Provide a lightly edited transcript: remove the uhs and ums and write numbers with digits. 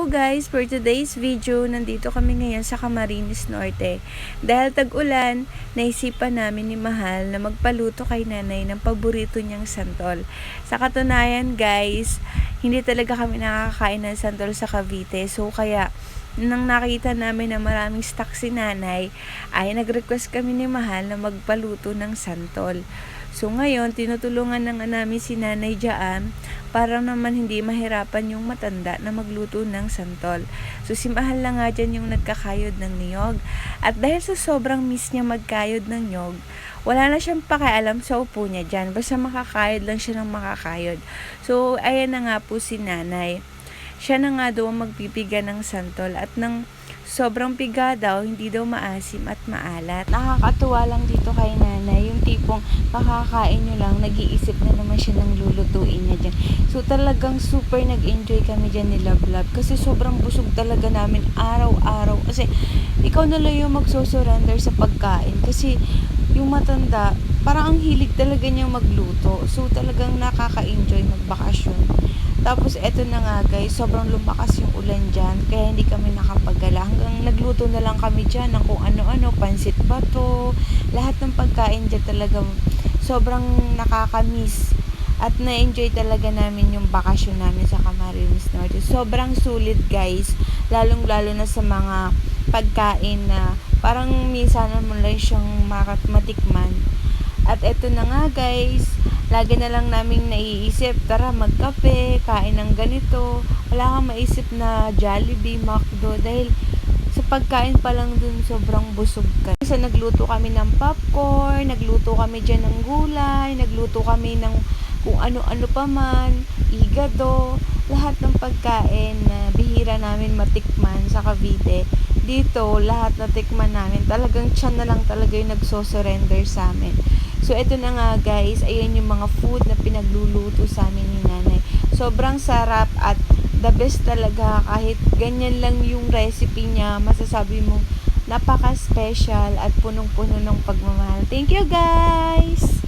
guys, for today's video, nandito kami ngayon sa Camarines Norte. Dahil tag-ulan, naisipan namin ni Mahal na magpaluto kay nanay ng paborito niyang santol. Sa katunayan guys, hindi talaga kami nakakain ng santol sa Cavite. So kaya, nang nakita namin na maraming stock si nanay, ay nag-request kami ni Mahal na magpaluto ng santol. So ngayon, tinutulungan na nga namin si nanay dyan para naman hindi mahirapan yung matanda na magluto ng santol. So si Mahal lang nga dyan yung nagkakayod ng niyog. At dahil sa sobrang miss niya magkayod ng niyog, wala na siyang pakialam sa upo niya dyan. Basta makakayod lang siya ng makakayod. So ayan na nga po si nanay. Siya na nga daw magpipiga ng santol at ng sobrang piga daw, hindi daw maasim at maalat. Nakakatuwa lang dito kay nanay, yung tipong makakain nyo lang, nag-iisip na naman siya ng lulutuin niya dyan. So talagang super nag-enjoy kami dyan ni Love Love kasi sobrang busog talaga namin araw-araw. Kasi ikaw na lang yung magsusurrender sa pagkain kasi yung matanda, parang ang hilig talaga niyang magluto. So talagang nakaka-enjoy magbakasyon. Tapos eto na nga guys, sobrang lumakas yung ulan dyan, kaya hindi kami nakapagala. Hanggang nagluto na lang kami dyan ng kung ano-ano, pansit bato, lahat ng pagkain dyan talaga sobrang nakakamiss. At na-enjoy talaga namin yung bakasyon namin sa Camarines Norte. Sobrang sulit guys, lalong-lalo na sa mga pagkain na parang minsan mo lang siyang matikman. At eto na nga guys, lagi na lang naming naiisip, tara magkape, kain ng ganito. Wala kang maisip na Jollibee, McDo, dahil sa pagkain pa lang dun sobrang busog ka. Kasi nagluto kami ng popcorn, nagluto kami dyan ng gulay, nagluto kami ng kung ano-ano pa man, igado, lahat ng pagkain na bihira namin matikman sa Cavite. Dito, lahat na tikman namin, talagang tiyan na lang talaga yung nagsosurrender sa amin. So, ito na nga guys, ayan yung mga food na pinagluluto sa amin ni nanay. Sobrang sarap at the best talaga. Kahit ganyan lang yung recipe niya, masasabi mo napaka-special at punong-puno ng pagmamahal. Thank you guys!